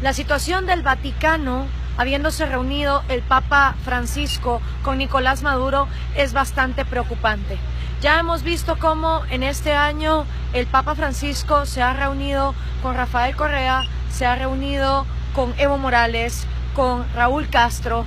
La situación del Vaticano, habiéndose reunido el Papa Francisco con Nicolás Maduro, es bastante preocupante. Ya hemos visto cómo en este año el Papa Francisco se ha reunido con Rafael Correa, se ha reunido con Evo Morales, con Raúl Castro,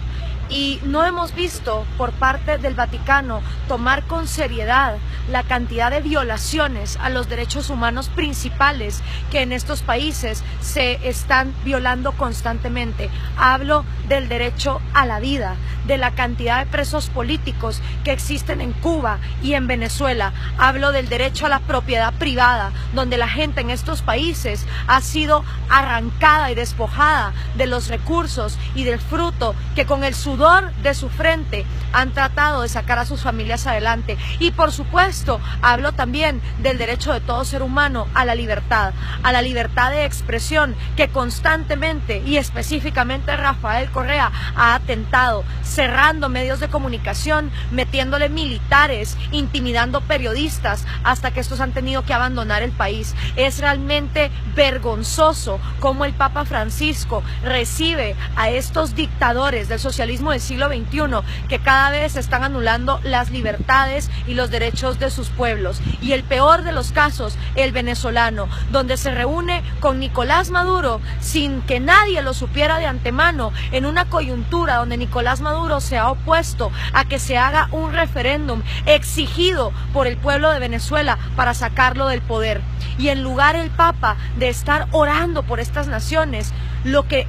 y no hemos visto por parte del Vaticano tomar con seriedad la cantidad de violaciones a los derechos humanos principales que en estos países se están violando constantemente. Hablo del derecho a la vida, de la cantidad de presos políticos que existen en Cuba y en Venezuela. Hablo del derecho a la propiedad privada, donde la gente en estos países ha sido arrancada y despojada de los recursos y del fruto que con el sudor de su frente han tratado de sacar a sus familias adelante. Y por supuesto hablo también del derecho de todo ser humano a la libertad de expresión, que constantemente y específicamente Rafael Correa ha atentado, cerrando medios de comunicación, metiéndole militares, intimidando periodistas hasta que estos han tenido que abandonar el país. Es realmente vergonzoso cómo el Papa Francisco recibe a estos dictadores del socialismo del siglo XXI, que cada vez están anulando las libertades y los derechos de sus pueblos. Y el peor de los casos, el venezolano, donde se reúne con Nicolás Maduro sin que nadie lo supiera de antemano, en una coyuntura donde Nicolás Maduro se ha opuesto a que se haga un referéndum exigido por el pueblo de Venezuela para sacarlo del poder. Y en lugar el Papa de estar orando por estas naciones, lo que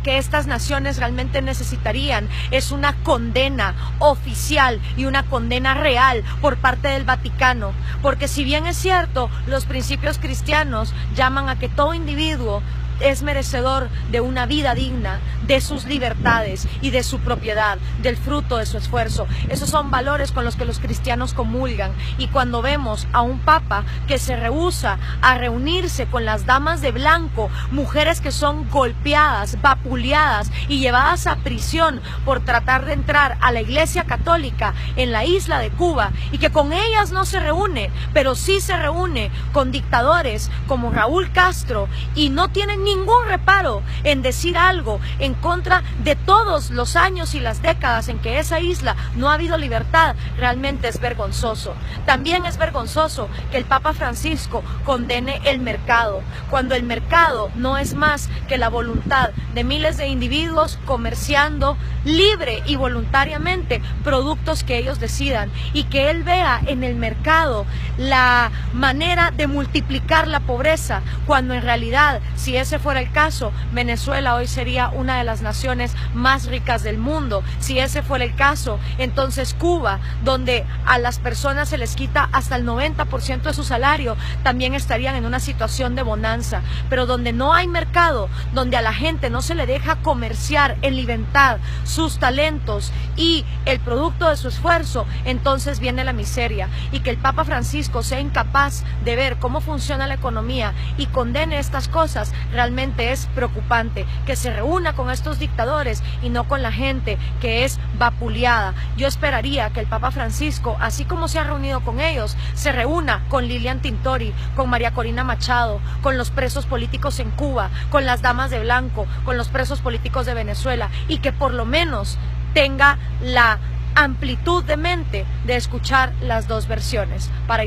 estas naciones realmente necesitarían es una condena oficial y una condena real por parte del Vaticano, porque si bien es cierto, los principios cristianos llaman a que todo individuo es merecedor de una vida digna, de sus libertades y de su propiedad, del fruto de su esfuerzo. Esos son valores con los que los cristianos comulgan. Y cuando vemos a un papa que se rehúsa a reunirse con las damas de blanco, mujeres que son golpeadas, vapuleadas y llevadas a prisión por tratar de entrar a la Iglesia Católica en la isla de Cuba, y que con ellas no se reúne, pero sí se reúne con dictadores como Raúl Castro, y no tienen ningún reparo en decir algo en contra de todos los años y las décadas en que esa isla no ha habido libertad, realmente es vergonzoso. También es vergonzoso que el Papa Francisco condene el mercado, cuando el mercado no es más que la voluntad de miles de individuos comerciando libre y voluntariamente productos que ellos decidan, y que él vea en el mercado la manera de multiplicar la pobreza, cuando en realidad, si ese fuera el caso, Venezuela hoy sería una de las naciones más ricas del mundo. Si ese fuera el caso, entonces Cuba, donde a las personas se les quita hasta el 90% de su salario, también estarían en una situación de bonanza. Pero donde no hay mercado, donde a la gente no se le deja comerciar en libertad sus talentos y el producto de su esfuerzo, entonces viene la miseria. Y que el Papa Francisco sea incapaz de ver cómo funciona la economía y condene estas cosas, realmente es preocupante. Que se reúna con estos dictadores y no con la gente que es vapuleada. Yo esperaría que el Papa Francisco, así como se ha reunido con ellos, se reúna con Lilian Tintori, con María Corina Machado, con los presos políticos en Cuba, con las damas de blanco, con los presos políticos de Venezuela, y que por lo menos tenga la amplitud de mente de escuchar las dos versiones. Para